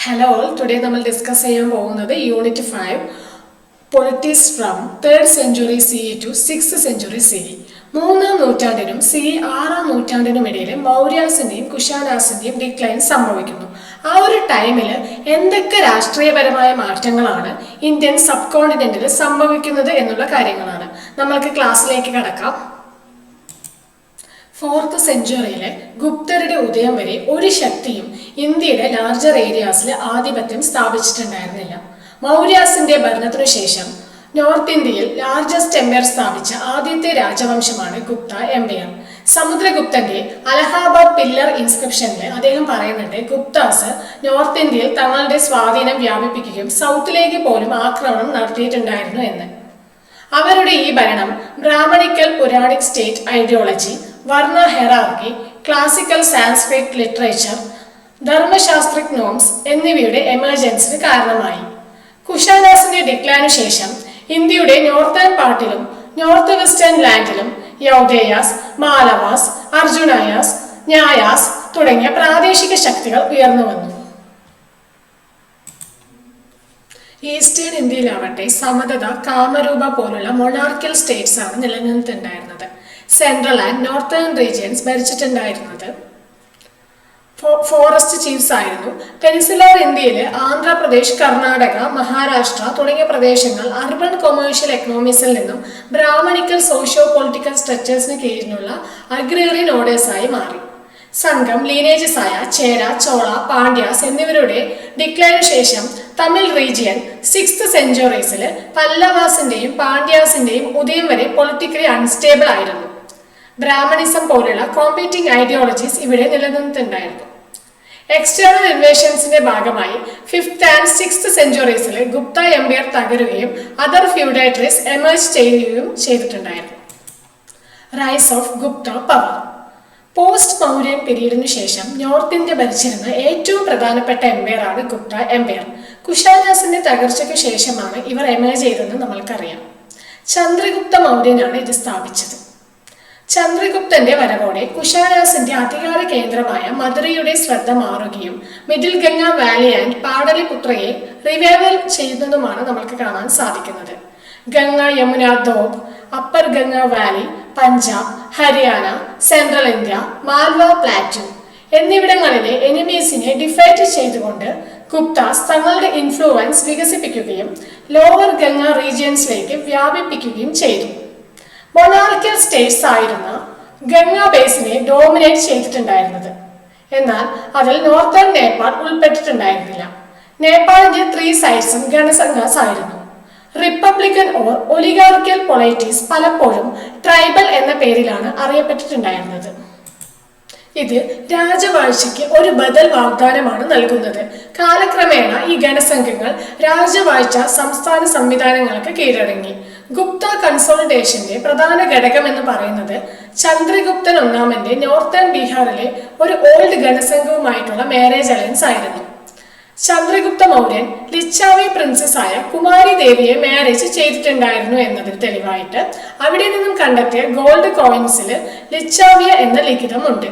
Hello all, today we will discuss Unit 5 Politics from 3rd century CE to 6th century CE. 3ാം നൂറ്റാണ്ടിനും CE 6ാം നൂറ്റാണ്ടിനും ഇടയിൽ മൗര്യാസിന്റെയും കുഷാനാസിന്റെയും decline സംഭവിക്കുന്നു. ആ ഒരു ടൈമിൽ എന്തൊക്കെ രാഷ്ട്രീയപരമായ മാറ്റങ്ങളാണ് ഇന്ത്യൻ സബ് കോണ്ടിനെന്റിൽ സംഭവിക്കുന്നത് എന്നുള്ള കാര്യങ്ങളാണ്. നമ്മൾക്ക് ക്ലാസ്സിലേക്ക് കടക്കാം. 4th സെഞ്ച്വറിയിലെ ഗുപ്തരുടെ ഉദയം വരെ ഒരു ശക്തിയും ഇന്ത്യയുടെ ലാർജർ ഏരിയാസിൽ ആധിപത്യം സ്ഥാപിച്ചിട്ടുണ്ടായിരുന്നില്ല. മൗര്യാസിന്റെ ഭരണത്തിനു ശേഷം നോർത്ത് ഇന്ത്യയിൽ ലാർജസ്റ്റ് എംപയർ സ്ഥാപിച്ച ആദ്യത്തെ രാജവംശമാണ് ഗുപ്ത എംപയർ. സമുദ്രഗുപ്തന്റെ അലഹാബാദ് പില്ലർ ഇൻസ്ക്രിപ്ഷനിൽ അദ്ദേഹം പറയുന്നുണ്ട്, ഗുപ്താസ് നോർത്ത് ഇന്ത്യയിൽ തങ്ങളുടെ സ്വാധീനം വ്യാപിപ്പിക്കുകയും സൗത്തിലേക്ക് പോലും ആക്രമണം നടത്തിയിട്ടുണ്ടായിരുന്നു എന്ന്. അവരുടെ ഈ ഭരണം Brahmanical Puranic state ideology, varna hierarchy, classical Sanskrit literature, Dharmashastric norms എന്നിവയുടെ എമർജൻസിന് കാരണമായി. കുഷാനാസിന്റെ ഡിക്ലൈനു ശേഷം ഇന്ത്യയുടെ നോർത്തേൺ പാർട്ടിലും നോർത്ത് വെസ്റ്റേൺ ലാൻഡിലും യൗദേയാസ്, മാലവാസ്, അർജുനായാസ്, ന്യായാസ് തുടങ്ങിയ പ്രാദേശിക ശക്തികൾ ഉയർന്നു വന്നു. ഈസ്റ്റേൺ ഇന്ത്യയിലാവട്ടെ സമതത, കാമരൂപ പോലുള്ള മൊണാർക്കൽ സ്റ്റേറ്റ്സ് ആണ് നിലനിന്നിട്ടുണ്ടായിരുന്നത്. സെൻട്രൽ ആൻഡ് നോർത്തേൺ റീജിയൻസ് ഭരിച്ചിട്ടുണ്ടായിരുന്നത് ഫോറസ്റ്റ് ചീഫ്സ് ആയിരുന്നു. പെനിൻസുലാർ ഇന്ത്യയിൽ ആന്ധ്രാപ്രദേശ്, കർണാടക, മഹാരാഷ്ട്ര തുടങ്ങിയ പ്രദേശങ്ങൾ അർബൻ കൊമേഴ്ഷ്യൽ എക്കണോമിക്സിൽ നിന്നും ബ്രാഹ്മണിക്കൽ സോഷ്യോ പൊളിറ്റിക്കൽ സ്ട്രക്ചേഴ്സിന് കീഴിലുള്ള അഗ്രേറിയൻ ഓർഡേഴ്സായി മാറി. സംഘം ലീനേജസ് ആയ ചേര, ചോള, പാണ്ഡ്യാസ് എന്നിവരുടെ ഡിക്ലൈനു ശേഷം തമിഴ് റീജിയൻ 6th സെഞ്ച്വറീസിൽ പല്ലവാസിന്റെയും പാണ്ഡ്യാസിന്റെയും ഉദയം വരെ പൊളിറ്റിക്കലി അൺസ്റ്റേബിൾ ആയിരുന്നു. ബ്രാഹ്മണിസം പോലുള്ള കോമ്പീറ്റിംഗ് ഐഡിയോളജീസ് ഇവിടെ നിലനിന്നിട്ടുണ്ടായിരുന്നു. എക്സ്റ്റേണൽ ഇൻവേഷൻസിന്റെ ഭാഗമായി 5th and 6th സെഞ്ച്വറീസിൽ ഗുപ്ത എംപയർ തകരുകയും അതർ ഫ്യൂഡേറ്ററീസ് എമേർജ് ചെയ്യുകയും ചെയ്തിട്ടുണ്ടായിരുന്നു. Rise of Gupta power. Post Mauryan പീരീഡിനു ശേഷം നോർത്ത് ഇന്ത്യ ഭരിച്ചിരുന്ന ഏറ്റവും പ്രധാനപ്പെട്ട എംപയറാണ് ഗുപ്ത എംപയർ. കുഷാനാസിന്റെ തകർച്ചയ്ക്ക് ശേഷമാണ് ഇവർ എമേർജ് ചെയ്തതെന്ന് നമ്മൾക്കറിയാം. ചന്ദ്രഗുപ്ത മൗര്യനാണ് ഇത് സ്ഥാപിച്ചത്. ചന്ദ്രഗുപ്തന്റെ വരവോടെ കുഷാനാസിന്റെ അധികാര കേന്ദ്രമായ മധുരയുടെ ശ്രദ്ധ മാറുകയും മിഡിൽ ഗംഗ വാലി ആൻഡ് പാടലിപുത്രയെ റിവൈവൽ ചെയ്യുന്നതുമാണ് നമ്മൾക്ക് കാണാൻ സാധിക്കുന്നത്. Ganga, Yamuna, Doab, upper Ganga valley, Punjab, Haryana, central India, Malwa plateau എന്നിവിടങ്ങളിലെ എനിമീസിനെ ഡിഫൈറ്റ് ചെയ്തുകൊണ്ട് ഗുപ്താസ് തങ്ങളുടെ ഇൻഫ്ലുവൻസ് വികസിപ്പിക്കുകയും ലോവർ ഗംഗ റീജിയൻസിലേക്ക് വ്യാപിപ്പിക്കുകയും ചെയ്തു. മൊണാർക്കൽ സ്റ്റേറ്റ്സ് ആയിരുന്ന ഗംഗ ബേസിനെ ഡോമിനേറ്റ് ചെയ്തിട്ടുണ്ടായിരുന്നത്. എന്നാൽ അതിൽ നോർത്തേൺ നേപ്പാൾ ഉൾപ്പെട്ടിട്ടുണ്ടായിരുന്നില്ല. നേപ്പാളിന്റെ 3 സൈഡ്സും ഗണസംഘാസ് ആയിരുന്നു. റിപ്പബ്ലിക്കൻ ഓർ ഒലിഗാർക്കൽ പൊളൈറ്റീസ് പലപ്പോഴും ട്രൈബൽ എന്ന പേരിലാണ് അറിയപ്പെട്ടിട്ടുണ്ടായിരുന്നത്. ഇത് രാജവാഴ്ചയ്ക്ക് ഒരു ബദൽ വാഗ്ദാനമാണ് നൽകുന്നത്. കാലക്രമേണ ഈ ഗണസംഘങ്ങൾ രാജവാഴ്ച സംസ്ഥാന സംവിധാനങ്ങൾക്ക് കീഴടങ്ങി. ഗുപ്ത കൺസോളിഡേഷന്റെ പ്രധാന ഘടകം എന്ന് പറയുന്നത് ചന്ദ്രഗുപ്തൻ ഒന്നാമന്റെ നോർത്തേൺ ബീഹാറിലെ ഒരു ഓൾഡ് ഗണസംഘവുമായിട്ടുള്ള മാരേജ് അലയൻസ് ആയിരുന്നു. ചന്ദ്രഗുപ്ത മൗര്യൻ ലിച്ചാവി പ്രിൻസസ് ആയ കുമാരി ദേവിയെ മാരേജ് ചെയ്തിട്ടുണ്ടായിരുന്നു എന്നതിന് തെളിവായിട്ട് അവിടെ നിന്നും കണ്ടെത്തിയ ഗോൾഡ് കോയിൻസിൽ ലിച്ചാവിയ എന്ന ലിഖിതമുണ്ട്.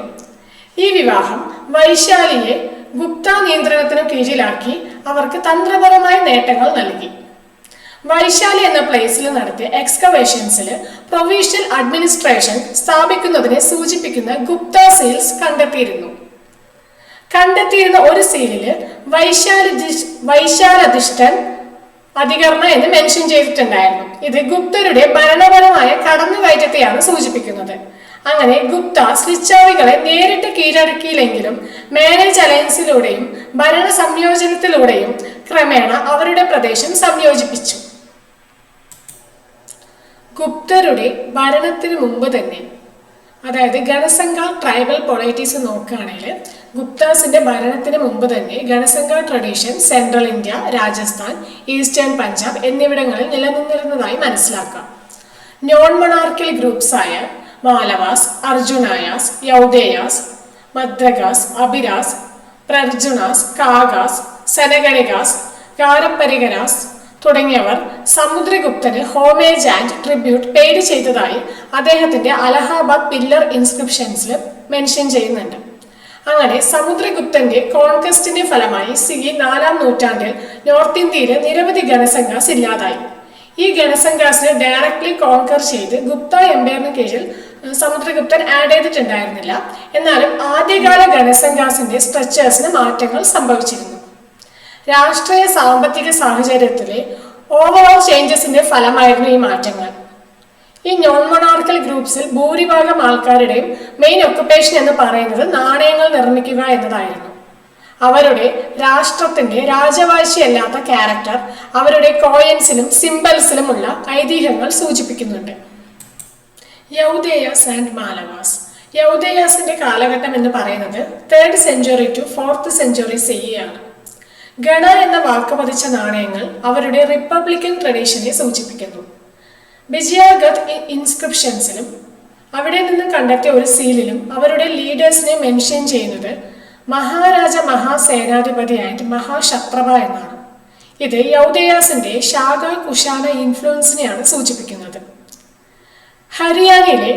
ഈ വിവാഹം വൈശാലിയെ ഗുപ്ത നിയന്ത്രണത്തിനു കീഴിലാക്കി അവർക്ക് തന്ത്രപരമായ നേട്ടങ്ങൾ നൽകി. വൈശാലി എന്ന പ്ലേസിൽ നടത്തിയ എക്സ്കവേഷൻസിൽ പ്രൊവിഷ്യൽ അഡ്മിനിസ്ട്രേഷൻ സ്ഥാപിക്കുന്നതിനെ സൂചിപ്പിക്കുന്ന ഗുപ്ത സീൽസ് കണ്ടെത്തിയിരുന്ന ഒരു സീലില് വൈശാലധിഷ്ഠൻ അധികരണ എന്ന് മെൻഷൻ ചെയ്തിട്ടുണ്ടായിരുന്നു. ഇത് ഗുപ്തരുടെ ഭരണപരമായ കടന്നുകയറ്റത്തെയാണ് സൂചിപ്പിക്കുന്നത്. അങ്ങനെ ഗുപ്താസ് ലിച്ചാവികളെ നേരിട്ട് കീഴടക്കിയില്ലെങ്കിലും മാരേജ് അലയൻസിലൂടെയും ഭരണ സംയോജനത്തിലൂടെയും ക്രമേണ അവരുടെ പ്രദേശം സംയോജിപ്പിച്ചു. ഗുപ്തരുടെ ഭരണത്തിന് മുമ്പ് തന്നെ, അതായത് ഗണസംഘ ട്രൈബൽ പൊളൈറ്റീസ് നോക്കുകയാണെങ്കിൽ ഗുപ്താസിന്റെ ഭരണത്തിന് മുമ്പ് തന്നെ ganasangha tradition central India, Rajasthan, eastern Punjab എന്നിവിടങ്ങളിൽ നിലനിന്നിരുന്നതായി മനസ്സിലാക്കാം. നോൺ മൊണാർക്കൽ ഗ്രൂപ്പ്സ് ആയ മാലവാസ്, അർജുനായാസ്, യൗദേയാസ്, മദ്രഗാസ്, അബിരാസ്, പ്രർജുനാസ്, കാഗാസ്, സെനഗണികാസ്, ഗാരപ്പരികരാസ് തുടങ്ങിയവർ സമുദ്രഗുപ്തന് ഹോമേജ് ആൻഡ് ട്രിബ്യൂട്ട് പെയ്ഡ് ചെയ്തതായി അദ്ദേഹത്തിന്റെ അലഹാബാദ് പില്ലർ ഇൻസ്ക്രിപ്ഷൻസിൽ മെൻഷൻ ചെയ്യുന്നുണ്ട്. അങ്ങനെ സമുദ്രഗുപ്തന്റെ കോൺക്വസ്റ്റിന്റെ ഫലമായി നാലാം നൂറ്റാണ്ടിൽ നോർത്ത് ഇന്ത്യയിലെ നിരവധി ഗണസംഘാസ് ഇല്ലാതായി. ഈ ഗണസംഘാസിനെ ഡയറക്ട്ലി കോൺകർ ചെയ്ത് ഗുപ്ത എംപയറിന് കീഴിൽ സമുദ്രഗുപ്തൻ ആഡ് ചെയ്തിട്ടുണ്ടായിരുന്നില്ല. എന്നാലും ആദ്യകാല ഗണസംഘാസിന്റെ സ്ട്രക്ചേഴ്സിന് മാറ്റങ്ങൾ സംഭവിച്ചിരുന്നു. രാഷ്ട്രീയ സാമ്പത്തിക സാഹചര്യത്തിലെ ഓവറോൾ ചേഞ്ചസിന്റെ ഫലമായിരുന്നു ഈ മാറ്റങ്ങൾ. ഈ നോൺ മൊണാർക്കൽ ഗ്രൂപ്പ്സിൽ ഭൂരിഭാഗം ആൾക്കാരുടെയും മെയിൻ ഒക്കുപ്പേഷൻ എന്ന് പറയുന്നത് നാണയങ്ങൾ നിർമ്മിക്കുക എന്നതായിരുന്നു. അവരുടെ രാഷ്ട്രത്തിന്റെ രാജവാഴ്ചയല്ലാത്ത ക്യാരക്ടർ അവരുടെ കോയിൻസിലും സിംബൽസിലുമുള്ള ഐതിഹ്യങ്ങൾ സൂചിപ്പിക്കുന്നുണ്ട്. യൗദേയാസ് ആൻഡ് മാലവാസ്. യൗദേയാസിന്റെ കാലഘട്ടം എന്ന് പറയുന്നത് 3rd century to 4th century CE ആണ്. ഗണ എന്ന വാക്ക് പതിച്ച നാണയങ്ങൾ അവരുടെ റിപ്പബ്ലിക്കൻ ട്രഡീഷനെ സൂചിപ്പിക്കുന്നു. ബിജിയാഗത് ഇൻസ്ക്രിപ്ഷൻസിലും അവിടെ നിന്ന് കണ്ടെത്തിയ ഒരു സീലിലും അവരുടെ ലീഡേഴ്സിനെ മെൻഷൻ ചെയ്യുന്നത് മഹാരാജ മഹാസേനാധിപതിയായിട്ട് മഹാശത്രഭ എന്നാണ്. ഇത് യൗദേയാസിന്റെ ശാഖ കുശാന ഇൻഫ്ലുവൻസിനെയാണ് സൂചിപ്പിക്കുന്നത്. ഹരിയാനയിലെ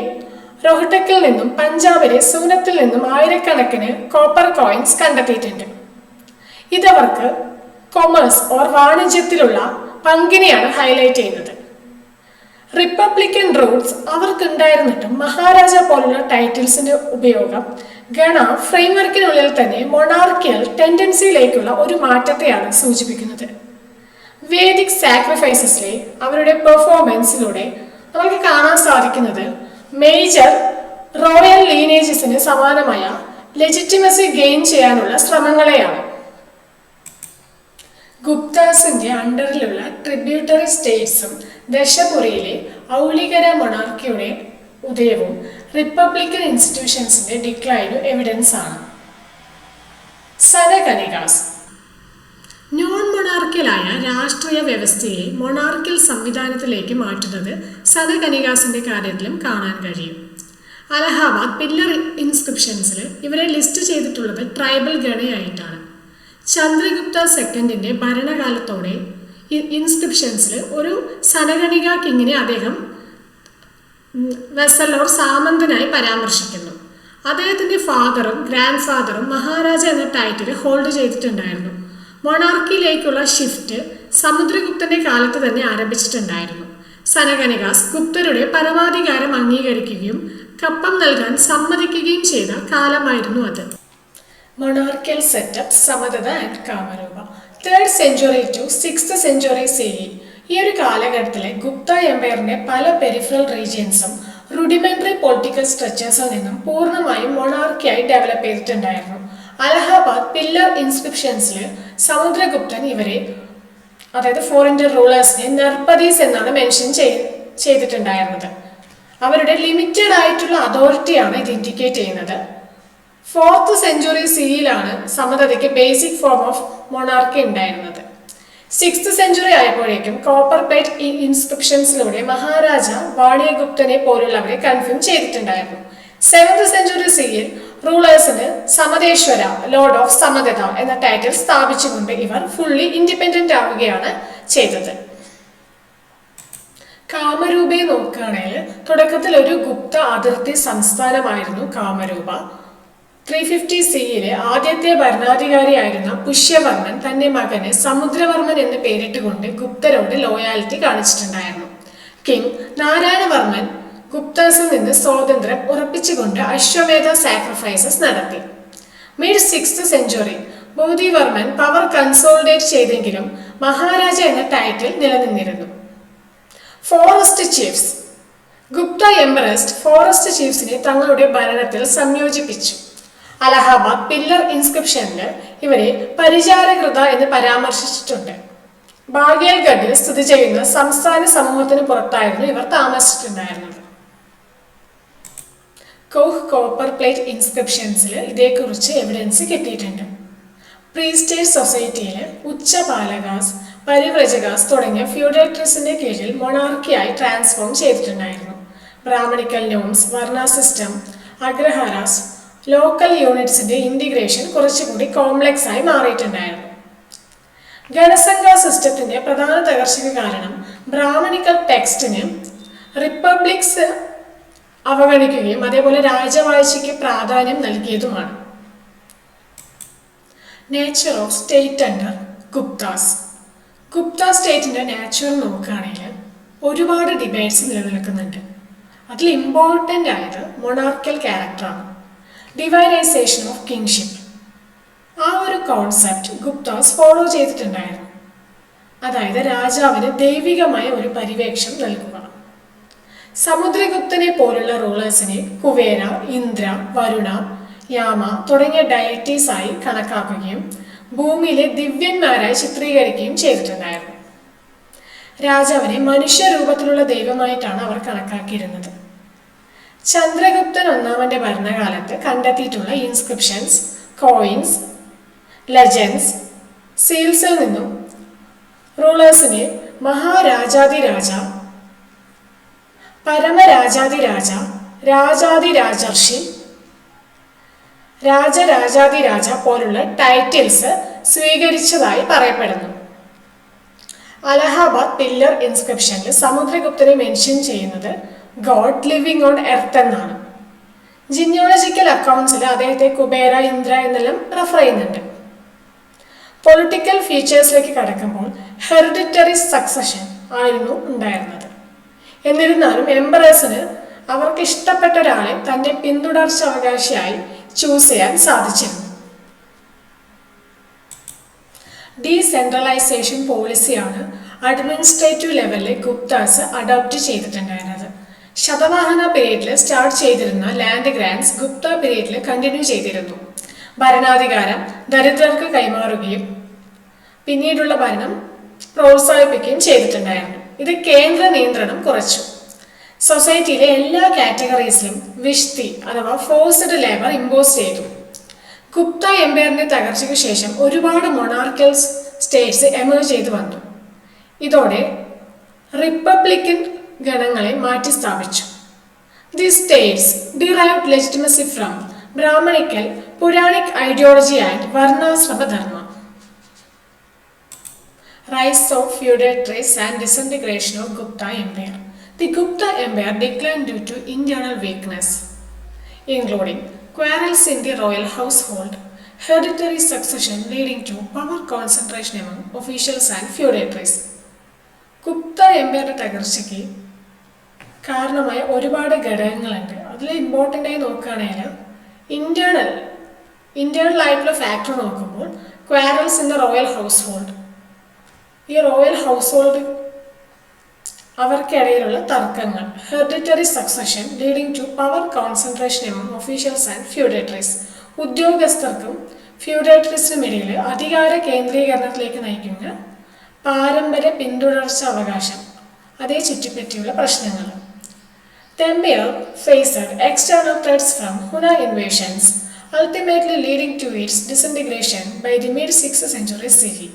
റോഹ്ടക്കിൽ നിന്നും പഞ്ചാബിലെ സൂനത്തിൽ നിന്നും ആയിരക്കണക്കിന് കോപ്പർ കോയിൻസ് കണ്ടെത്തിയിട്ടുണ്ട്. ഇതവർക്ക് കൊമേഴ്സ് ഓർ വാണിജ്യത്തിലുള്ള പങ്കിനെയാണ് ഹൈലൈറ്റ് ചെയ്യുന്നത്. റിപ്പബ്ലിക്കൻ റൂൾസ് അവർക്കുണ്ടായിരുന്നിട്ടും മഹാരാജ പോലുള്ള ടൈറ്റിൽസിന്റെ ഉപയോഗം ഗണ ഫ്രെയിംവർക്കിനുള്ളിൽ തന്നെ മൊണാർക്കിയൽ ടെൻഡൻസിയിലേക്കുള്ള ഒരു മാറ്റത്തെയാണ് സൂചിപ്പിക്കുന്നത്. വേദിക് സാക്രിഫൈസസിലെ അവരുടെ പെർഫോമൻസിലൂടെ നമുക്ക് കാണാൻ സാധിക്കുന്നത് മേജർ റോയൽ ലീനേജസിന് സമാനമായ ലെജിറ്റിമസി ഗെയിൻ ചെയ്യാനുള്ള ശ്രമങ്ങളെയാണ്. ഗുപ്താസിന്റെ അണ്ടറിലുള്ള ട്രിബ്യൂട്ടറി സ്റ്റേറ്റ്സും ദശപുരിയിലെ ഔലികര മൊണാർക്കിയുടെ ഉദയവും റിപ്പബ്ലിക്കൻ ഇൻസ്റ്റിറ്റ്യൂഷൻസിന്റെ ഡിക്ലൈനും എവിഡൻസ് ആണ്. സനകനികാസ്. നോൺ മൊണാർക്കിയലായ രാഷ്ട്രീയ വ്യവസ്ഥയെ മൊണാർക്കിൽ സംവിധാനത്തിലേക്ക് മാറ്റുന്നത് സനകനികാസിന്റെ കാര്യത്തിലും കാണാൻ കഴിയും. അലഹാബാദ് പില്ലർ ഇൻസ്ക്രിപ്ഷൻസിൽ ഇവരെ ലിസ്റ്റ് ചെയ്തിട്ടുള്ളത് ട്രൈബൽ ഗണയായിട്ടാണ്. ചന്ദ്രഗുപ്ത സെക്കൻഡിന്റെ ഭരണകാലത്തോടെ ഇൻസ്ക്രിപ്ഷൻസിൽ ഒരു സനകനിക കിങ്ങിനെ അദ്ദേഹം വെസലോർ സാമന്തനായി പരാമർശിക്കുന്നു. അദ്ദേഹത്തിന്റെ ഫാദറും ഗ്രാൻഡ് ഫാദറും മഹാരാജ എന്ന ടൈറ്റിൽ ഹോൾഡ് ചെയ്തിട്ടുണ്ടായിരുന്നു. മൊണാർക്കിയിലേക്കുള്ള ഷിഫ്റ്റ് സമുദ്രഗുപ്തന്റെ കാലത്ത് തന്നെ ആരംഭിച്ചിട്ടുണ്ടായിരുന്നു. സനകനികാസ് ഗുപ്തരുടെ പരമാധികാരം അംഗീകരിക്കുകയും കപ്പം നൽകാൻ സമ്മതിക്കുകയും ചെയ്ത കാലമായിരുന്നു അത്. Monarchical setup, Samatata and Kamarupa. 3rd century to 6th century CE. ഈ ഒരു കാലഘട്ടത്തിലെ ഗുപ്ത എംപയറിന്റെ പല പെരിഫറൽ റീജിയൻസും റുഡിമെന്ററി പൊളിറ്റിക്കൽ സ്ട്രക്ചേഴ്സിൽ നിന്നും പൂർണ്ണമായും മൊണാർക്കിയായി ഡെവലപ്പ് ചെയ്തിട്ടുണ്ടായിരുന്നു. അലഹാബാദ് പില്ലർ ഇൻസ്ക്രിപ്ഷൻസിൽ സമുദ്രഗുപ്തൻ ഇവരെ, അതായത് ഫോറിൻ റൂളേഴ്സിനെ നർപദീസ് എന്നാണ് മെൻഷൻ ചെയ്തിട്ടുണ്ടായിരുന്നത്. അവരുടെ ലിമിറ്റഡ് ആയിട്ടുള്ള അതോറിറ്റിയാണ് ഇത് ഇൻഡിക്കേറ്റ് ചെയ്യുന്നത്. 4th century CEയിലാണ് സമതതയ്ക്ക് ബേസിക് ഫോം ഓഫ് മൊണാർക്കി ഉണ്ടായിരുന്നത്. 6th century ആയപ്പോഴേക്കും കോപ്പർ പ്ലേറ്റ് ഇൻസ്ക്രിപ്ഷൻസിലൂടെ മഹാരാജ വാണിയഗുപ്തനെ പോലുള്ളവരെ കൺഫേം ചെയ്തിട്ടുണ്ടായിരുന്നു. 7th century CEയിൽ റൂളേഴ്സിന് സമതേശ്വര, ലോർഡ് ഓഫ് സമതത എന്ന ടൈറ്റിൽ സ്ഥാപിച്ചുകൊണ്ട് ഇവർ ഫുള്ളി ഇൻഡിപെൻഡന്റ് ആവുകയാണ് ചെയ്തത്. കാമരൂപയെ നോക്കുകയാണെങ്കിൽ തുടക്കത്തിൽ ഒരു ഗുപ്ത അതിർത്തി സംസ്ഥാനമായിരുന്നു കാമരൂപ. 350 CEയിലെ ആദ്യത്തെ ഭരണാധികാരിയായിരുന്ന പുഷ്യവർമ്മൻ തന്റെ മകന് സമുദ്രവർമ്മൻ എന്ന് പേരിട്ടുകൊണ്ട് ഗുപ്തരോട് ലോയാലിറ്റി കാണിച്ചിട്ടുണ്ടായിരുന്നു. കിങ് നാരായണവർമ്മൻ ഗുപ്താസിൽ നിന്ന് സ്വാതന്ത്ര്യം ഉറപ്പിച്ചുകൊണ്ട് അശ്വമേധ സാക്രിഫൈസസ് നടത്തി. Mid 6th century Bodhivarman power consolidate ചെയ്തെങ്കിലും മഹാരാജ എന്ന ടൈറ്റിൽ നിലനിന്നിരുന്നു. Forest chiefs. Gupta emperors forest ചീഫ്സിനെ തങ്ങളുടെ ഭരണത്തിൽ സംയോജിപ്പിച്ചു. അലഹാബാദ് പില്ലർ ഇൻസ്ക്രിപ്ഷനിൽ ഇവരെ പരിചാരകൃത എന്ന് പരാമർശിച്ചിട്ടുണ്ട്. ബാഗേൽഗഡിൽ സ്ഥിതി ചെയ്യുന്ന സംസ്ഥാന സമൂഹത്തിന് പുറത്തായിരുന്നു ഇവർ താമസിച്ചിട്ടുണ്ടായിരുന്നത്. കോഹ് കോപ്പർ പ്ലേറ്റ് ഇൻസ്ക്രിപ്ഷൻസിൽ ഇതേക്കുറിച്ച് എവിഡൻസ് കിട്ടിയിട്ടുണ്ട്. പ്രീസ്റ്റേജ് സൊസൈറ്റിയിൽ ഉച്ചപാലകാസ്, പരിവ്രജകാസ് തുടങ്ങിയ ഫ്യൂഡേറ്റർസിന്റെ കീഴിൽ മൊണാർക്കിയായി ട്രാൻസ്ഫോം ചെയ്തിട്ടുണ്ടായിരുന്നു. ബ്രാഹ്മണിക്കൽ നോംസ്, വർണ്ണ സിസ്റ്റം, അഗ്രഹാരാസ്, ലോക്കൽ യൂണിറ്റ്സിന്റെ ഇന്റിഗ്രേഷൻ കുറച്ചുകൂടി കോംപ്ലക്സ് ആയി മാറിയിട്ടുണ്ടായിരുന്നു. ഗണസംഘ സിസ്റ്റത്തിന്റെ പ്രധാന തകർച്ചയ്ക്ക് കാരണം ബ്രാഹ്മണിക്കൽ ടെക്സ്റ്റിന് റിപ്പബ്ലിക്സ് അവഗണിക്കുകയും അതേപോലെ രാജവാഴ്ചയ്ക്ക് പ്രാധാന്യം നൽകിയതുമാണ്. Nature of state under Guptas. Gupta സ്റ്റേറ്റിൻ്റെ നേച്ചർ നോക്കുകയാണെങ്കിൽ ഒരുപാട് ഡിബേറ്റ്സ് നിലനിൽക്കുന്നുണ്ട്. അതിൽ ഇമ്പോർട്ടൻ്റ് ആയത് മൊണാർക്കൽ ക്യാരക്ടറാണ്, ഡിവൈനൈസേഷൻ ഓഫ് കിങ്ഷിപ്പ്. ആ ഒരു കോൺസെപ്റ്റ് ഗുപ്താസ് ഫോളോ ചെയ്തിട്ടുണ്ടായിരുന്നു. അതായത് രാജാവിന് ദൈവികമായ ഒരു പരിവേഷം നൽകുക. സമുദ്രഗുപ്തനെ പോലുള്ള റൂളേഴ്സിനെ കുവേര, ഇന്ദ്ര, വരുണ, യാമ തുടങ്ങിയ ഡയറ്റീസ് ആയി കണക്കാക്കുകയും ഭൂമിയിലെ ദിവ്യന്മാരായി ചിത്രീകരിക്കുകയും ചെയ്തിട്ടുണ്ടായിരുന്നു. രാജാവിനെ മനുഷ്യരൂപത്തിലുള്ള ദൈവമായിട്ടാണ് അവർ കണക്കാക്കിയിരുന്നത്. ചന്ദ്രഗുപ്തൻ ഒന്നാമന്റെ ഭരണകാലത്ത് കണ്ടെത്തിയിട്ടുള്ള ഇൻസ്ക്രിപ്ഷൻസ്, കോയിൻസ്, ലെജൻഡ്സ്, സീൽസിൽ നിന്നും റൂളേഴ്സിനെ മഹാരാജാതിരാജ, പരമരാജാതിരാജ, രാജാതിരാജർഷി, രാജരാജാതിരാജ പോലുള്ള ടൈറ്റിൽസ് സ്വീകരിച്ചതായി പറയപ്പെടുന്നു. അലഹാബാദ് പില്ലർ ഇൻസ്ക്രിപ്ഷനിൽ സമുദ്രഗുപ്തനെ മെൻഷൻ ചെയ്യുന്നത് ഗോഡ് ലിവിങ് ഓൺ എർത്ത് എന്നാണ്. ജിനിയോളജിക്കൽ അക്കൗണ്ട്സിൽ അദ്ദേഹത്തെ കുബേര, ഇന്ദ്ര എന്നെല്ലാം റെഫർ ചെയ്യുന്നുണ്ട്. പൊളിറ്റിക്കൽ ഫീച്ചേഴ്സിലേക്ക് കടക്കുമ്പോൾ ഹെറിഡിറ്ററി സക്സഷൻ ആയിരുന്നു ഉണ്ടായിരുന്നത്. എന്നിരുന്നാലും എംപറേഴ്സിന് അവർക്ക് ഇഷ്ടപ്പെട്ട ഒരാളെ തന്റെ പിന്തുടർച്ച അവകാശിയായി ചൂസ് ചെയ്യാൻ സാധിച്ചിരുന്നു. ഡീസെൻട്രലൈസേഷൻ പോളിസിയാണ് അഡ്മിനിസ്ട്രേറ്റീവ് ലെവലിൽ ഗുപ്താസ് അഡോപ്റ്റ് ചെയ്തിട്ടുണ്ടായിരുന്നത്. ശതവാഹന പീരീഡിൽ സ്റ്റാർട്ട് ചെയ്തിരുന്ന ലാൻഡ് ഗ്രാൻഡ്സ് ഗുപ്ത പീരീഡിൽ കണ്ടിന്യൂ ചെയ്തിരുന്നു. ഭരണാധികാരം ദരിദ്രർക്ക് കൈമാറുകയും പിന്നീടുള്ള ഭരണം പ്രോത്സാഹിപ്പിക്കുകയും ചെയ്തിട്ടുണ്ടായിരുന്നു. ഇത് കേന്ദ്ര നിയന്ത്രണം കുറച്ചു. സൊസൈറ്റിയിലെ എല്ലാ കാറ്റഗറീസിലും വിഷ്തി അഥവാ ഫോഴ്സ്ഡ് ലേബർ ഇമ്പോസ് ചെയ്തു. ഗുപ്ത എംപയറിന്റെ തകർച്ചയ്ക്ക് ശേഷം ഒരുപാട് മൊണാർക്കൽ സ്റ്റേറ്റ്സ് എമേർജ് ചെയ്തു വന്നു. ഇതോടെ റിപ്പബ്ലിക്കൻ ഗണങ്ങളെ മാറ്റി സ്ഥാപിച്ചു. The states derived legitimacy from Brahmanical, Puranic ideology and varnashrama dharma. Rise of feudal traits and disintegration of Gupta Empire. The Gupta Empire declined due to internal weakness, including quarrels in the royal household, hereditary succession leading to power concentration among officials and feudatories. Gupta എംപയറുടെ തകർച്ചയ്ക്ക് കാരണമായ ഒരുപാട് ഘടകങ്ങളുണ്ട്. അതിൽ important ആയി നോക്കുകയാണെങ്കിൽ internal ആയിട്ടുള്ള factor നോക്കുമ്പോൾ quarrels in the royal household, ഈ റോയൽ ഹൗസ് ഹോൾഡ് അവർക്കിടയിലുള്ള തർക്കങ്ങൾ, hereditary succession leading to power concentration among officials and feudatories, ഉദ്യോഗസ്ഥർക്കും ഫ്യൂഡേറ്ററീസിനും ഇടയിൽ അധികാര കേന്ദ്രീകരണത്തിലേക്ക് നയിക്കുന്ന പാരമ്പര്യ പിന്തുടർച്ച അവകാശം, അതേ ചുറ്റിപ്പറ്റിയുള്ള പ്രശ്നങ്ങൾ. The empire faced external threats from Huna invasions, ultimately leading to its disintegration by the mid-6th century CE.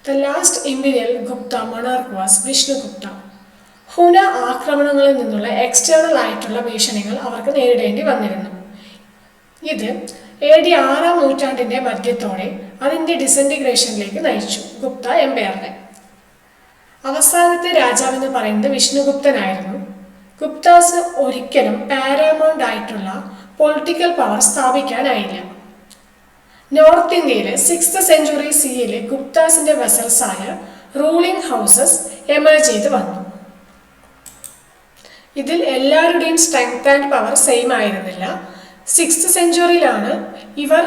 The last imperial Gupta monarch was Vishnugupta. ഹുന ആക്രമണങ്ങളിൽ നിന്നുള്ള എക്സ്റ്റേണൽ ആയിട്ടുള്ള ഭീഷണികൾ അവർക്ക് നേരിടേണ്ടി വന്നിരുന്നു. ഇത് AD 6-ാം നൂറ്റാണ്ടിന്റെ മധ്യത്തോടെ അതിന്റെ ഡിസിൻറ്റിഗ്രേഷനിലേക്ക് നയിച്ചു ഗുപ്ത എംപയറിനെ. അവസാനത്തെ രാജാവെന്ന് പറയുന്നത് വിഷ്ണുഗുപ്തനായിരുന്നു. ഗുപ്താസ് ഒരിക്കലും പാരാമൗണ്ട് ആയിട്ടുള്ള പൊളിറ്റിക്കൽ പവർ സ്ഥാപിക്കാനായില്ല. നോർത്ത് ഇന്ത്യയിലെ 6th സെഞ്ചുറി CE ഗുപ്താസിന്റെ വെസൽസായ റൂളിംഗ് ഹൗസസ് എമേർജ് ചെയ്ത് വന്നു. ഇതിൽ എല്ലാവരുടെയും സ്ട്രെങ്ത് ആൻഡ് പവർ സെയിം ആയിരുന്നില്ല. 6th സെഞ്ചുറിയിലാണ് ഇവർ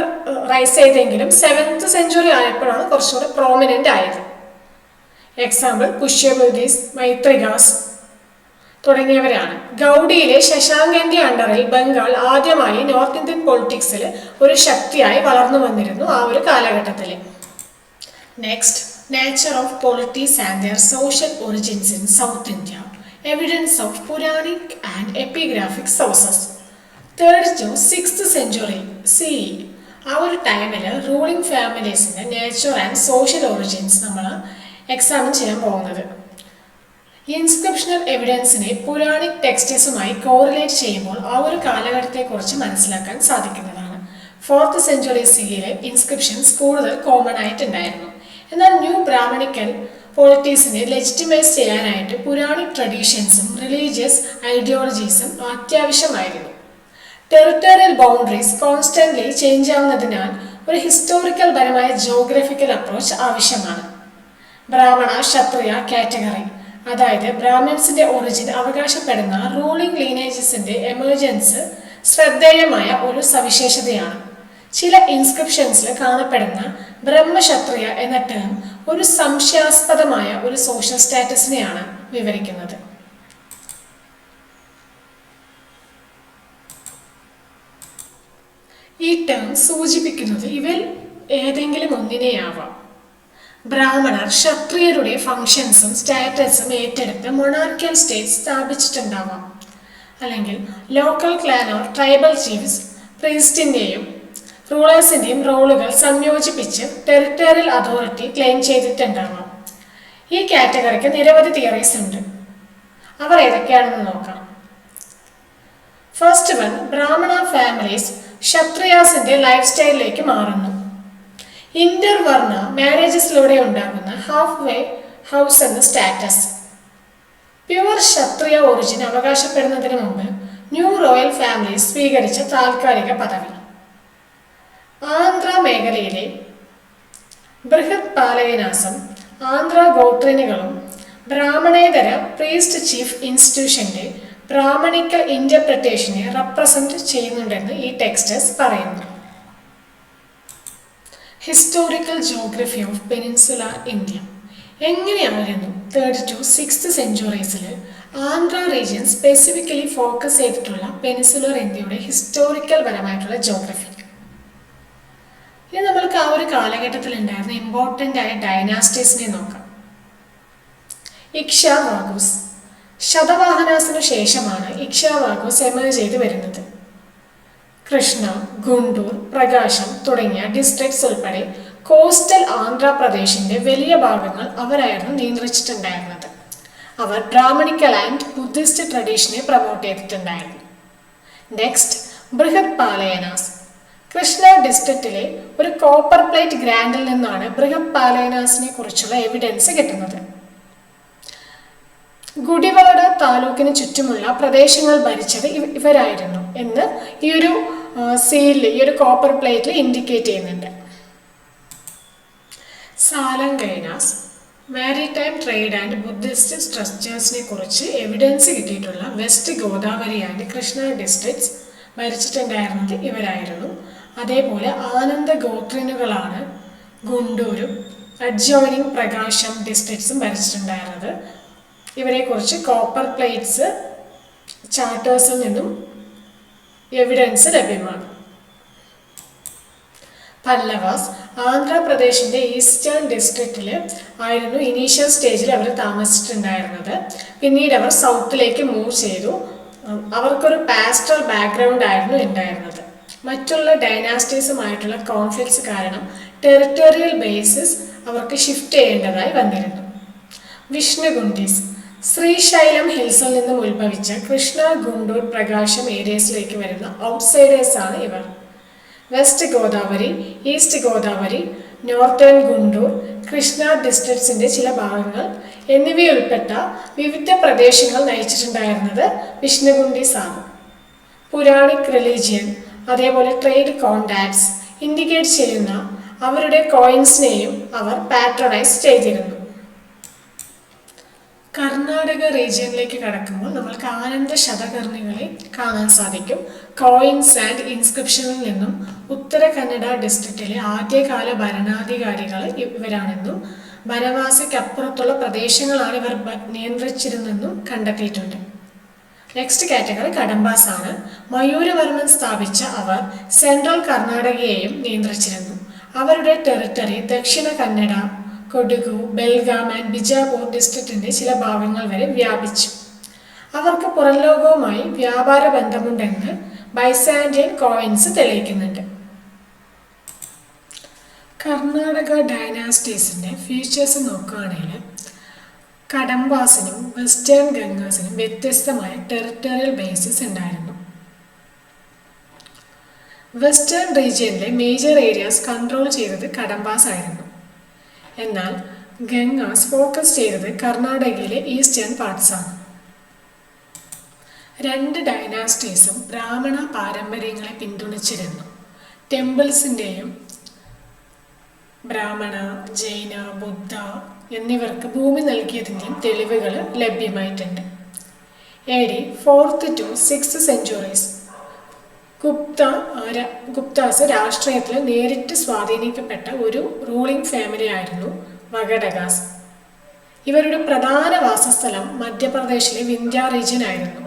റൈസ് ചെയ്തെങ്കിലും 7th സെഞ്ചുറി ആയപ്പോഴാണ് കുറച്ചുകൂടെ പ്രോമിനൻ്റ് ആയത്. എക്സാമ്പിൾ പുഷ്യഭൂതീസ്, മൈത്രികാസ് തുടങ്ങിയവരാണ്. ഗൗഡിയിലെ ശശാങ്കന്റെ അണ്ടറിൽ ബംഗാൾ ആദ്യമായി നോർത്ത് ഇന്ത്യൻ പൊളിറ്റിക്സിൽ ഒരു ശക്തിയായി വളർന്നു വന്നിരുന്നു ആ ഒരു കാലഘട്ടത്തിൽ. Next, nature of polities and their social origins in south India. Evidence of Puranic and epigraphic sources. 3rd to 6th century CE ആ ഒരു ടൈമിൽ റൂളിംഗ് ഫാമിലീസിൻ്റെ നേച്ചർ ആൻഡ് സോഷ്യൽ ഒറിജിൻസ് നമ്മൾ എക്സാമിൻ ചെയ്യാൻ പോകുന്നത്. ഇൻസ്ക്രിപ്ഷണൽ എവിഡൻസിനെ പുരാണിക് ടെക്സ്റ്റസുമായി കോറിലേറ്റ് ചെയ്യുമ്പോൾ ആ ഒരു കാലഘട്ടത്തെക്കുറിച്ച് മനസ്സിലാക്കാൻ സാധിക്കുന്നതാണ്. 4th സെഞ്ചുറി CE ഇൻസ്ക്രിപ്ഷൻസ് കൂടുതൽ കോമൺ ആയിട്ടുണ്ടായിരുന്നു. എന്നാൽ ന്യൂ ബ്രാഹ്മണിക്കൽ പൊളിറ്റീസിനെ ലെജിറ്റിമൈസ് ചെയ്യാനായിട്ട് പുരാണിക് ട്രഡീഷൻസും റിലീജിയസ് ഐഡിയോളജീസും അത്യാവശ്യമായിരുന്നു. ടെറിട്ടോറിയൽ ബൗണ്ടറീസ് കോൺസ്റ്റന്റ്ലി ചേഞ്ച് ആവുന്നതിനാൽ ഒരു ഹിസ്റ്റോറിക്കൽ പരമായ ജോഗ്രഫിക്കൽ അപ്രോച്ച് ആവശ്യമാണ്. ബ്രാഹ്മണ ക്ഷത്രിയ കാറ്റഗറി, അതായത് ബ്രാഹ്മിൻസിന്റെ ഒറിജിൻ അവകാശപ്പെടുന്ന റൂളിംഗ് ലീനേജസിന്റെ എമർജൻസ് ശ്രദ്ധേയമായ ഒരു സവിശേഷതയാണ്. ചില ഇൻസ്ക്രിപ്ഷൻസിൽ കാണപ്പെടുന്ന ബ്രഹ്മക്ഷത്രിയ എന്ന ടേം ഒരു സംശയാസ്പദമായ ഒരു സോഷ്യൽ സ്റ്റാറ്റസിനെയാണ് വിവരിക്കുന്നത്. ഈ ടേം സൂചിപ്പിക്കുന്നത് ഇവയിൽ ഏതെങ്കിലും ഒന്നിനെയാവാം. ബ്രാഹ്മണർ ക്ഷത്രിയരുടെ ഫങ്ഷൻസും സ്റ്റാറ്റസും ഏറ്റെടുത്ത് മൊണാർക്കിയൽ സ്റ്റേറ്റ് സ്ഥാപിച്ചിട്ടുണ്ടാവാം. അല്ലെങ്കിൽ local clan or tribal chiefs പ്രീസ്റ്റിൻ്റെയും റൂളേഴ്സിൻ്റെയും റോളുകൾ സംയോജിപ്പിച്ച് ടെറിട്ടോറിയൽ അതോറിറ്റി ക്ലെയിം ചെയ്തിട്ടുണ്ടാവാം. ഈ കാറ്റഗറിക്ക് നിരവധി തിയറീസ് ഉണ്ട്. അവർ ഏതൊക്കെയാണെന്ന് നോക്കാം. ഫസ്റ്റ് വൺ, ബ്രാഹ്മണ ഫാമിലീസ് ക്ഷത്രിയാസിന്റെ ലൈഫ് സ്റ്റൈലിലേക്ക് മാറുന്നു. ഇന്റർവർണ മാരേജസിലൂടെ ഉണ്ടാകുന്ന ഹാഫ് വേ ഹൗസ് എന്ന സ്റ്റാറ്റസ്. പ്യുവർ ക്ഷത്രിയ ഒറിജിൻ അവകാശപ്പെടുന്നതിന് മുമ്പ് ന്യൂ റോയൽ ഫാമിലീസ് സ്വീകരിച്ച താൽക്കാലിക പദവി. ആന്ധ്ര മേഖലയിലെ ബൃഹത് പാലയനാസം ആന്ധ്ര ഗോത്രിനുകളും ബ്രാഹ്മണേതര പ്രീസ്റ്റ് ചീഫ് ഇൻസ്റ്റിറ്റ്യൂഷന്റെ ബ്രാഹ്മണിക്കൽ ഇന്റർപ്രിട്ടേഷനെ റെപ്രസെന്റ് ചെയ്യുന്നുണ്ടെന്ന് ഈ ടെക്സ്റ്റസ് പറയുന്നു. Historical geography of peninsular India. എങ്ങനെയായിരുന്നു 3rd to 6th സെഞ്ച്വറീസിൽ ആന്ധ്ര റീജിയൻ സ്പെസിഫിക്കലി ഫോക്കസ് ചെയ്തിട്ടുള്ള പെനിൻസുലർ ഇന്ത്യയുടെ ഹിസ്റ്റോറിക്കൽ പരമായിട്ടുള്ള ജോഗ്രഫി. ഇനി നമ്മൾക്ക് ആ ഒരു കാലഘട്ടത്തിൽ ഉണ്ടായിരുന്ന ഇമ്പോർട്ടൻ്റ് ആയ ഡൈനാസ്റ്റീസിനെ നോക്കാം. ഇക്ഷ്വാകുസ്. ശതവാഹനാസിനു ശേഷമാണ് ഇക്ഷ്വാകുസ് എമേർജ് ചെയ്ത് വരുന്നത്. കൃഷ്ണ, ഗുണ്ടൂർ, പ്രകാശം തുടങ്ങിയ ഡിസ്ട്രിക്ട്സ് ഉൾപ്പെടെ കോസ്റ്റൽ ആന്ധ്രാപ്രദേശിന്റെ വലിയ ഭാഗങ്ങൾ അവരായിരുന്നു നിയന്ത്രിച്ചിട്ടുണ്ടായിരുന്നത്. അവർ ബ്രാഹ്മണിക്കൽ ആൻഡ് ബുദ്ധിസ്റ്റ് ട്രഡീഷനെ പ്രൊമോട്ട് ചെയ്തിട്ടുണ്ടായിരുന്നു. നെക്സ്റ്റ്, ബൃഹത് പാലയനാസ്. കൃഷ്ണ ഡിസ്ട്രിക്റ്റിലെ ഒരു കോപ്പർ പ്ലേറ്റ് ഗ്രാൻഡിൽ നിന്നാണ് ബൃഹത് പാലയനാസിനെ കുറിച്ചുള്ള എവിഡൻസ് കിട്ടുന്നത്. ഗുഡിവാഡ താലൂക്കിന് ചുറ്റുമുള്ള പ്രദേശങ്ങൾ ഭരിച്ചത് ഇവരായിരുന്നു എന്ന് ഈ ഒരു സീലിൽ, ഈ ഒരു കോപ്പർ പ്ലേറ്റിൽ ഇൻഡിക്കേറ്റ് ചെയ്യുന്നുണ്ട്. Salankayanas. Maritime trade and Buddhist സ്ട്രക്ചേഴ്സിനെ കുറിച്ച് എവിഡൻസ് കിട്ടിയിട്ടുള്ള west Godavari and Krishna districts ഭരിച്ചിട്ടുണ്ടായിരുന്നത് ഇവരായിരുന്നു. അതേപോലെ ആനന്ദ ഗോത്രിനുകളാണ് ഗുണ്ടൂരും അഡ്ജോയിനിങ് പ്രകാശം ഡിസ്ട്രിക്ട്സും ഭരിച്ചിട്ടുണ്ടായിരുന്നത്. ഇവരെക്കുറിച്ച് കോപ്പർ പ്ലേറ്റ്സ് ചാർട്ടേഴ്സിൽ നിന്നും എവിഡൻസ് ലഭ്യമാണ്. പല്ലവാസ്. ആന്ധ്രാപ്രദേശിന്റെ ഈസ്റ്റേൺ ഡിസ്ട്രിക്റ്റിൽ ആയിരുന്നു ഇനീഷ്യൽ സ്റ്റേജിൽ അവർ താമസിച്ചിട്ടുണ്ടായിരുന്നത്. പിന്നീട് അവർ സൗത്തിലേക്ക് മൂവ് ചെയ്തു. അവർക്കൊരു പാസ്റ്റൽ ബാക്ക്ഗ്രൗണ്ട് ആയിരുന്നു ഉണ്ടായിരുന്നത്. മറ്റുള്ള ഡൈനാസ്റ്റീസുമായിട്ടുള്ള കോൺഫ്ലിക്ട്സ് കാരണം ടെറിട്ടോറിയൽ ബേസിസ് അവർക്ക് ഷിഫ്റ്റ് ചെയ്യേണ്ടതായി വന്നിരുന്നു. വിഷ്ണുകുണ്ടീസ്. ശ്രീശൈലം ഹിൽസിൽ നിന്നും ഉത്ഭവിച്ച കൃഷ്ണ, ഗുണ്ടൂർ, പ്രകാശം ഏരിയസിലേക്ക് വരുന്ന ഔട്ട്സൈഡേഴ്സ് ആണ് ഇവർ. West Godavari, east Godavari, northern Guntur, Krishna ഡിസ്ട്രിക്ട്സിന്റെ ചില ഭാഗങ്ങൾ എന്നിവയുൾപ്പെട്ട വിവിധ പ്രദേശങ്ങൾ നയിച്ചിട്ടുണ്ടായിരുന്നത് വിഷ്ണുകുണ്ടീസ് ആണ്. പുരാണിക് റിലീജിയൻ, അതേപോലെ ട്രേഡ് കോണ്ടാക്ട്സ് ഇൻഡിക്കേറ്റ് ചെയ്യുന്ന അവരുടെ കോയിൻസിനെയും അവർ പാട്രണൈസ് ചെയ്തിരുന്നു. കർണാടക റീജിയനിലേക്ക് കടക്കുമ്പോൾ നമ്മൾക്ക് ആനന്ദ ശതകർണികളെ കാണാൻ സാധിക്കും. കോയിൻസ് ആൻഡ് ഇൻസ്ക്രിപ്ഷനിൽ നിന്നും ഉത്തര കന്നഡ ഡിസ്ട്രിക്റ്റിലെ ആദ്യകാല ഭരണാധികാരികൾ ഇവരാണെന്നും വനവാസിക്കപ്പുറത്തുള്ള പ്രദേശങ്ങളാണ് ഇവർ നിയന്ത്രിച്ചിരുന്നെന്നും കണ്ടെത്തിയിട്ടുണ്ട്. നെക്സ്റ്റ് കാറ്റഗറി കടമ്പാസ് ആണ്. മയൂരവർമ്മൻ സ്ഥാപിച്ച അവർ സെൻട്രൽ കർണാടകയെയും നിയന്ത്രിച്ചിരുന്നു. അവരുടെ ടെറിട്ടറി ദക്ഷിണ കന്നഡ, കൊഡുഗു, ബെൽഗാം ആൻഡ് ബിജാപൂർ ഡിസ്ട്രിക്റ്റിന്റെ ചില ഭാഗങ്ങൾ വരെ വ്യാപിച്ചു. അവർക്ക് പുറം ലോകവുമായി വ്യാപാര ബന്ധമുണ്ടെന്ന് ബൈസാൻഡിയൻ കോയിൻസ് തെളിയിക്കുന്നുണ്ട്. കർണാടക ഡൈനാസ്റ്റീസിന്റെ ഫീച്ചേഴ്സ് നോക്കുകയാണെങ്കിൽ കടമ്പാസിനും വെസ്റ്റേൺ ഗംഗാസിനും വ്യത്യസ്തമായ ടെറിട്ടോറിയൽ ബേസിസ് ഉണ്ടായിരുന്നു. വെസ്റ്റേൺ റീജിയനിലെ മേജർ ഏരിയാസ് കൺട്രോൾ ചെയ്തത് കടമ്പാസ് ആയിരുന്നു. എന്നാൽ ഗംഗാസ് ഫോക്കസ് ചെയ്തത് കർണാടകയിലെ ഈസ്റ്റേൺ പാർട്സ് ആണ്. രണ്ട് ഡൈനാസ്റ്റീസും ബ്രാഹ്മണ പാരമ്പര്യങ്ങളെ പിന്തുണച്ചിരുന്നു. ടെമ്പിൾസിൻ്റെയും ബ്രാഹ്മണ, ജൈന, ബുദ്ധ എന്നിവർക്ക് ഭൂമി നൽകിയതിൻ്റെയും തെളിവുകൾ ലഭ്യമായിട്ടുണ്ട്. AD 4th to 6th centuries Guptas രാഷ്ട്രീയത്തിൽ നേരിട്ട് സ്വാധീനിക്കപ്പെട്ട ഒരു റൂളിംഗ് ഫാമിലി ആയിരുന്നു വഗഡഗാസ്. ഇവരുടെ പ്രധാന വാസസ്ഥലം മധ്യപ്രദേശിലെ വിന്ധ്യ റീജിയൻ ആയിരുന്നു.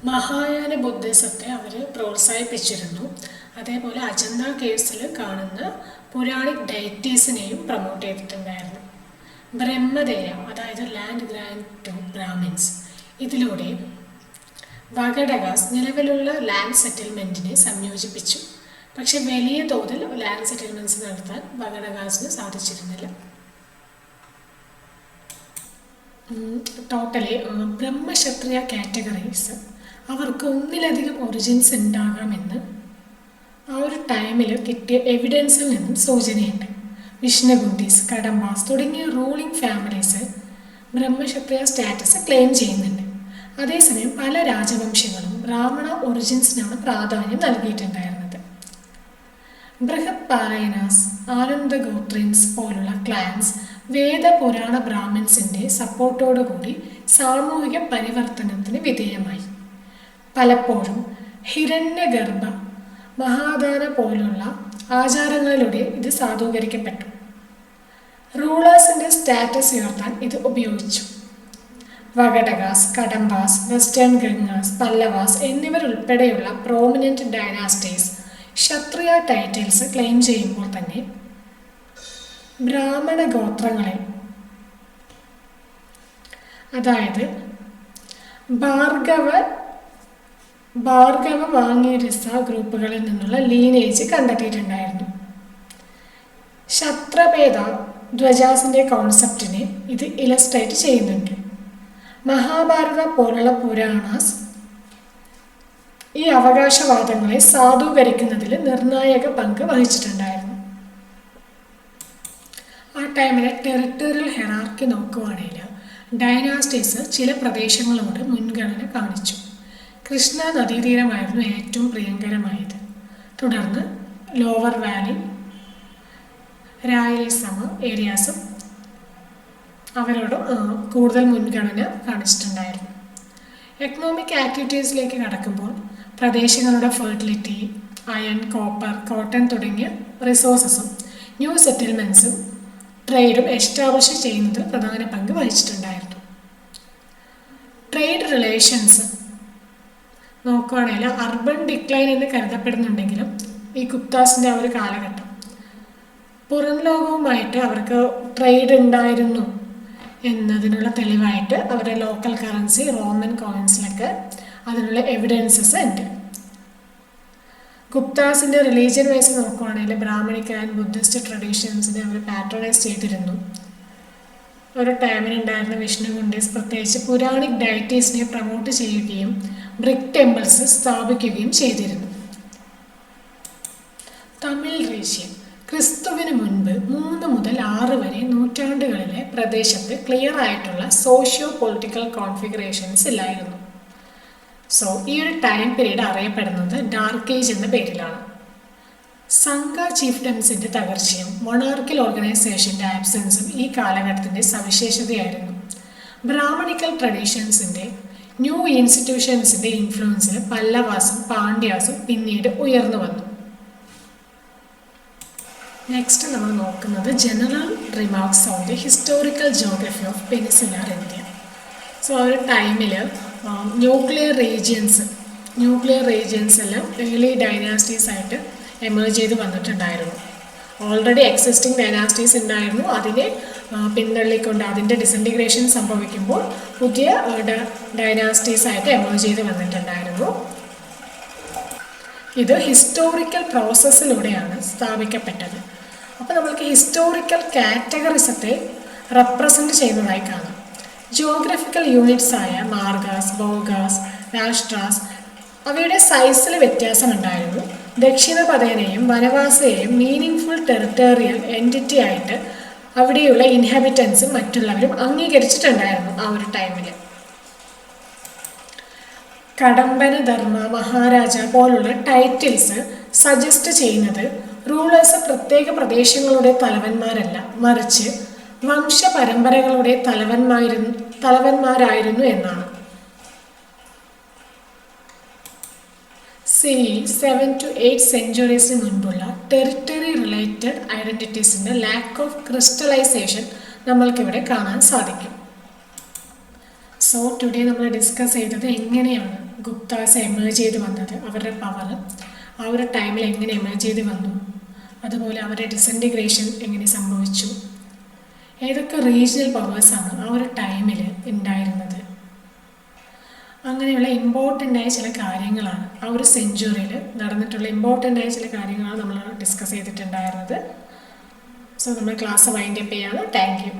മഹായാന ബുദ്ധിസത്തെ അവർ പ്രോത്സാഹിപ്പിച്ചിരുന്നു. അതേപോലെ അജന്ത കേവ്സിൽ കാണുന്ന പുരാണിക് ഡൈറ്റീസിനെയും പ്രൊമോട്ട് ചെയ്തിട്ടുണ്ടായിരുന്നു. ബ്രഹ്മദേയ, അതായത് ലാൻഡ് ഗ്രാൻഡ് ടു ബ്രാഹ്മിൻസ്, ഇതിലൂടെ വഗഡഗാസ് നിലവിലുള്ള ലാൻഡ് സെറ്റിൽമെൻറ്റിനെ സംയോജിപ്പിച്ചു. പക്ഷെ വലിയ തോതിൽ ലാൻഡ് സെറ്റിൽമെൻറ്റ്സ് നടത്താൻ വഗഡഗാസിന് സാധിച്ചിരുന്നില്ല. ടോട്ടലി ബ്രഹ്മക്ഷത്രിയ കാറ്റഗറീസ് അവർക്ക് ഒന്നിലധികം ഒറിജിൻസ് ഉണ്ടാകാമെന്ന് ആ ഒരു ടൈമിൽ കിട്ടിയ എവിഡൻസിൽ നിന്നും സൂചനയുണ്ട്. വിഷ്ണുകുണ്ടീസ്, കടമ്പാസ് തുടങ്ങിയ റൂളിംഗ് ഫാമിലീസ് ബ്രഹ്മക്ഷത്രിയ സ്റ്റാറ്റസ് ക്ലെയിം ചെയ്യുന്നുണ്ട്. അതേസമയം പല രാജവംശങ്ങളും ബ്രാഹ്മണ ഒറിജിൻസിനാണ് പ്രാധാന്യം നൽകിയിട്ടുണ്ടായിരുന്നത്. ബൃഹത് പാരയനാസ്, ആനന്ദഗോത്രിൻസ് പോലുള്ള ക്ലാൻസ് വേദപുരാണ ബ്രാഹ്മിൻസിൻ്റെ സപ്പോർട്ടോടുകൂടി സാമൂഹിക പരിവർത്തനത്തിന് വിധേയമായി. പലപ്പോഴും ഹിരണ്യഗർഭ, മഹാദാന പോലുള്ള ആചാരങ്ങളിലൂടെ ഇത് സാധൂകരിക്കപ്പെട്ടു. റൂളേഴ്സിൻ്റെ സ്റ്റാറ്റസ് ഉയർത്താൻ ഇത് ഉപയോഗിച്ചു. വഗഡഗാസ്, Kadambas, western ഗംഗാസ്, Pallavas എന്നിവരുൾപ്പെടെയുള്ള prominent dynasties ക്ഷത്രിയ ടൈറ്റിൽസ് ക്ലെയിം ചെയ്യുമ്പോൾ തന്നെ ബ്രാഹ്മണ ഗോത്രങ്ങളെ, അതായത് ഭാർഗവ വാങ്ങിരിസ ഗ്രൂപ്പുകളിൽ നിന്നുള്ള ലീനേജ് കണ്ടെത്തിയിട്ടുണ്ടായിരുന്നു. ക്ഷത്രഭേദ ധ്വജാസിൻ്റെ കോൺസെപ്റ്റിനെ ഇത് ഇലസ്ട്രേറ്റ് ചെയ്യുന്നുണ്ട്. മഹാഭാരത പോലുള്ള പുരാണാസ് ഈ അവകാശവാദങ്ങളെ സാധൂകരിക്കുന്നതിൽ നിർണായക പങ്ക് വഹിച്ചിട്ടുണ്ടായിരുന്നു. ആ ടൈമിലെ ടെറിട്ടോറിയൽ ഹെറാർക്കി നോക്കുവാണെങ്കിൽ ഡൈനാസ്റ്റീസ് ചില പ്രദേശങ്ങളോട് മുൻഗണന കാണിച്ചു. കൃഷ്ണ നദീതീരമായിരുന്നു ഏറ്റവും പ്രിയങ്കരമായത്. തുടർന്ന് ലോവർ വാലി, രായലസീമ ഏരിയാസും അവരോട് കൂടുതൽ മുൻഗണന കാണിച്ചിട്ടുണ്ടായിരുന്നു. എക്കണോമിക് ആക്ടിവിറ്റീസിലേക്ക് കടക്കുമ്പോൾ പ്രദേശങ്ങളുടെ ഫെർട്ടിലിറ്റി, അയൺ, കോപ്പർ, കോട്ടൺ തുടങ്ങിയ റിസോഴ്സസും ന്യൂ സെറ്റിൽമെൻറ്റ്സും ട്രേഡും എസ്റ്റാബ്ലിഷ് ചെയ്യുന്നതിൽ പ്രധാന പങ്ക് വഹിച്ചിട്ടുണ്ടായിരുന്നു. ട്രേഡ് റിലേഷൻസ് നോക്കുകയാണെങ്കിൽ അർബൻ ഡിക്ലൈൻ എന്ന് കരുതപ്പെടുന്നുണ്ടെങ്കിലും ഈ ഗുപ്താസിൻ്റെ ആ ഒരു കാലഘട്ടം പുറം ലോകവുമായിട്ട് അവർക്ക് ട്രേഡ് ഉണ്ടായിരുന്നു എന്നതിനുള്ള തെളിവായിട്ട് അവരുടെ ലോക്കൽ കറൻസി റോമൻ കോയിൻസിലൊക്കെ അതിനുള്ള എവിഡൻസസ് ഉണ്ട്. ഗുപ്താസിൻ്റെ റിലീജിയൻ വൈസ് നോക്കുകയാണെങ്കിൽ ബ്രാഹ്മണിക് ആൻഡ് ബുദ്ധിസ്റ്റ് ട്രഡീഷൻസിനെ അവർ പാട്രണൈസ് ചെയ്തിരുന്നു. ഒരു ടൈമിനുണ്ടായിരുന്ന വിഷ്ണുകുണ്ടീസ് പ്രത്യേകിച്ച് പുരാണിക് ഡൈറ്റീസിനെ പ്രൊമോട്ട് ചെയ്യുകയും ബ്രിക് ടെമ്പിൾസ് സ്ഥാപിക്കുകയും ചെയ്തിരുന്നു. തമിഴ് റീജിയൻ ക്രിസ്തുവിന് മുൻപ് 3 മുതൽ 6 വരെ നൂറ്റാണ്ടുകളിലെ പ്രദേശത്ത് ക്ലിയർ ആയിട്ടുള്ള സോഷ്യോ പൊളിറ്റിക്കൽ കോൺഫിഗറേഷൻസ് ഇല്ലായിരുന്നു. സോ ഈ ഒരു ടൈം പീരീഡ് അറിയപ്പെടുന്നത് ഡാർക്ക് ഏജ് എന്ന പേരിലാണ്. സംഘ ചീഫ്ഡംസിൻ്റെ തകർച്ചയും മൊണാർക്കിൽ ഓർഗനൈസേഷൻ്റെ ആബ്സെൻസും ഈ കാലഘട്ടത്തിൻ്റെ സവിശേഷതയായിരുന്നു. ബ്രാഹ്മണിക്കൽ ട്രഡീഷൻസിൻ്റെ ന്യൂ ഇൻസ്റ്റിറ്റ്യൂഷൻസിൻ്റെ ഇൻഫ്ലുവൻസിൽ പല്ലവാസും പാണ്ഡ്യാസും പിന്നീട് ഉയർന്നു വന്നു. നെക്സ്റ്റ് നമ്മൾ നോക്കുന്നത് general remarks on the historical geography of peninsular India. So ആ ഒരു ടൈമിൽ ന്യൂക്ലിയർ റീജിയൻസ് എല്ലാം ഏർലി ഡൈനാസ്റ്റീസ് ആയിട്ട് എമേർജ് ചെയ്ത് വന്നിട്ടുണ്ടായിരുന്നു. ഓൾറെഡി എക്സിസ്റ്റിംഗ് ഡൈനാസ്റ്റീസ് ഉണ്ടായിരുന്നു, അതിനെ പിന്തള്ളിക്കൊണ്ട് അതിൻ്റെ ഡിസൻറ്റിഗ്രേഷൻ സംഭവിക്കുമ്പോൾ പുതിയ ഡൈനാസ്റ്റീസ് ആയിട്ട് എമേർജ് ചെയ്ത് വന്നിട്ടുണ്ടായിരുന്നു. ഇത് ഹിസ്റ്റോറിക്കൽ പ്രോസസ്സിലൂടെയാണ് സ്ഥാപിക്കപ്പെട്ടത്. അപ്പോൾ നമ്മൾക്ക് ഹിസ്റ്റോറിക്കൽ കാറ്റഗറിസത്തെ റെപ്രസെൻറ്റ് ചെയ്യുന്നതായി കാണാം. ജിയോഗ്രഫിക്കൽ യൂണിറ്റ്സ് ആയ മാർഗാസ്, ബോഗാസ്, രാഷ്ട്രാസ് അവയുടെ സൈസിൽ വ്യത്യാസമുണ്ടായിരുന്നു. ദക്ഷിണപഥേനെയും വനവാസയെയും മീനിങ് ഫുൾ ടെറിട്ടോറിയൽ എൻറ്റിറ്റി ആയിട്ട് അവിടെയുള്ള ഇൻഹാബിറ്റൻസും മറ്റുള്ളവരും അംഗീകരിച്ചിട്ടുണ്ടായിരുന്നു ആ ഒരു ടൈമിൽ. കടമ്പന ധർമ്മ, മഹാരാജ പോലുള്ള ടൈറ്റിൽസ് സജസ്റ്റ് ചെയ്യുന്നത് റൂളേഴ്സ് പ്രത്യേക പ്രദേശങ്ങളുടെ തലവന്മാരല്ല, മറിച്ച് വംശപരമ്പരകളുടെ തലവന്മാരായിരുന്നു എന്നാണ്. സിലി 7 to 8 സെഞ്ച്വറീസിന് മുൻപുള്ള ടെറിട്ടറി റിലേറ്റഡ് ഐഡൻറ്റിറ്റീസിൻ്റെ ലാക്ക് ഓഫ് ക്രിസ്റ്റലൈസേഷൻ നമ്മൾക്കിവിടെ കാണാൻ സാധിക്കും. സോ ടുഡേ നമ്മൾ ഡിസ്കസ് ചെയ്തത് എങ്ങനെയാണ് ഗുപ്താസ് എമേർജ് ചെയ്ത് വന്നത്, അവരുടെ പവർ ആ ഒരു ടൈമിൽ എങ്ങനെ എമേർജ് ചെയ്ത് വന്നു, അതുപോലെ അവരുടെ ഡിസൻറ്റിഗ്രേഷൻ എങ്ങനെ സംഭവിച്ചു, ഏതൊക്കെ റീജിയണൽ പവേഴ്സാണ് ആ ഒരു ടൈമിൽ ഉണ്ടായിരുന്നത്, അങ്ങനെയുള്ള ഇമ്പോർട്ടൻ്റ് ആയ ചില കാര്യങ്ങളാണ് ആ ഒരു സെഞ്ച്വറിയിൽ നടന്നിട്ടുള്ള ഇമ്പോർട്ടൻ്റ് ആയ ചില കാര്യങ്ങളാണ് നമ്മൾ ഡിസ്കസ് ചെയ്തിട്ടുണ്ടായിരുന്നത്. സോ നമ്മൾ ക്ലാസ് വൈൻഡ് അപ്പ് ചെയ്യാണ്. Thank you.